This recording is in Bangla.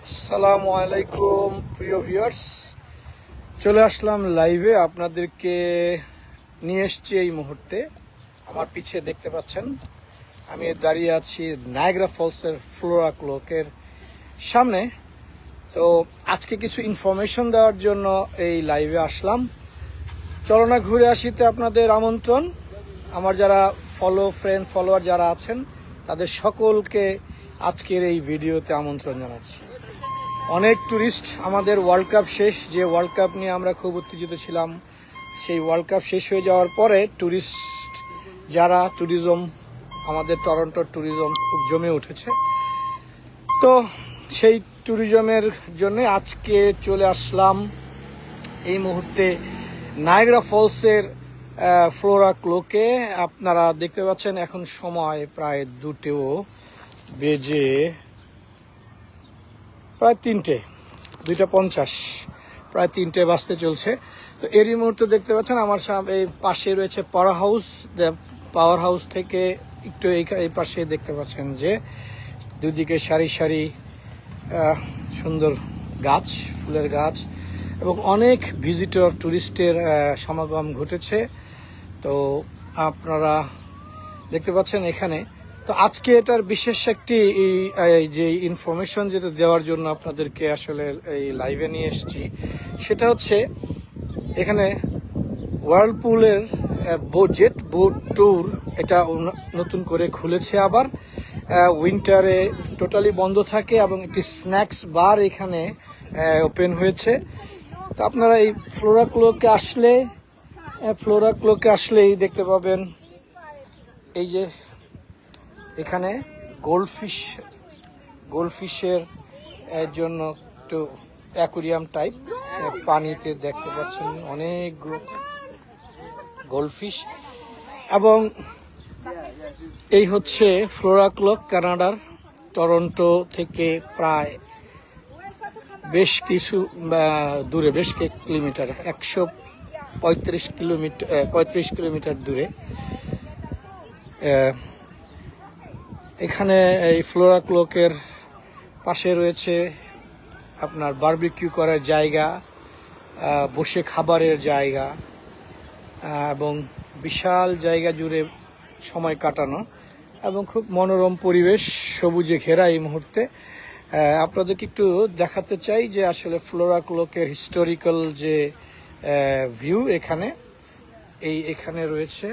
আসসালামু আলাইকুম প্রিয় ভিউয়ার্স, চলে আসলাম লাইভে। আপনাদেরকে নিয়ে এসছি এই মুহূর্তে। আমার পিছিয়ে দেখতে পাচ্ছেন আমি দাঁড়িয়ে আছি নায়াগ্রা ফলসের ফ্লোরা ক্লকের সামনে। তো আজকে কিছু ইনফরমেশন দেওয়ার জন্য এই লাইভে আসলাম। চলো না ঘুরে আসিতে আপনাদের আমন্ত্রণ। আমার যারা ফলোয়ার যারা আছেন তাদের সকলকে আজকের এই ভিডিওতে আমন্ত্রণ জানাচ্ছি। অনেক ট্যুরিস্ট, আমাদের ওয়ার্ল্ড কাপ শেষ, যে ওয়ার্ল্ড কাপ নিয়ে আমরা খুব উত্তেজিত ছিলাম, সেই ওয়ার্ল্ড কাপ শেষ হয়ে যাওয়ার পরে ট্যুরিস্ট যারা আমাদের টরন্টোর ট্যুরিজম খুব জমে উঠেছে। তো সেই ট্যুরিজমের জন্য আজকে চলে আসলাম এই মুহূর্তে নায়াগ্রা ফলসের ফ্লোরা ক্লোকে। আপনারা দেখতে পাচ্ছেন এখন সময় প্রায় 2:50, প্রায় 3টে বাজতে চলছে। তো এরই মুহূর্তে দেখতে পাচ্ছেন আমার এই পাশে রয়েছে পাওয়ার হাউস থেকে একটু এই পাশে দেখতে পাচ্ছেন যে দুদিকে সারি সারি সুন্দর গাছ, ফুলের গাছ, এবং অনেক ভিজিটর ট্যুরিস্টের সমাগম ঘটেছে। তো আপনারা দেখতে পাচ্ছেন এখানে। তো আজকে এটার বিশেষ একটি যে ইনফরমেশন যেটা দেওয়ার জন্য আপনাদেরকে আসলে এই লাইভে নিয়ে এসেছি, সেটা হচ্ছে এখানে ওয়ার্লপুলের জেট বোট ট্যুর এটা নতুন করে খুলেছে আবার। উইন্টারে টোটালি বন্ধ থাকে এবং একটি স্ন্যাক্স বার এখানে ওপেন হয়েছে। তো আপনারা এই ফ্লোরা ক্লোকে আসলেই দেখতে পাবেন এই যে এখানে গোল্ডফিশের জন্য একটু অ্যাকুরিয়াম টাইপ পানিতে দেখতে পাচ্ছেন অনেক গোল্ডফিশ। এবং এই হচ্ছে ফ্লোরা ক্লক, কানাডার টরন্টো থেকে প্রায় বেশ কিছু দূরে, বেশ কিলোমিটার, 135 কিলোমিটার দূরে। এখানে এই ফ্লোরা ক্লকের পাশে রয়েছে আপনার বারবিকিউ করার জায়গা, বসে খাবারের জায়গা, এবং বিশাল জায়গা জুড়ে সময় কাটানো এবং খুব মনোরম পরিবেশ, সবুজে ঘেরা এই মুহূর্তে। আপনাদেরকে একটু দেখাতে চাই যে আসলে ফ্লোরা ক্লকের হিস্টোরিক্যাল যে ভিউ এখানে রয়েছে।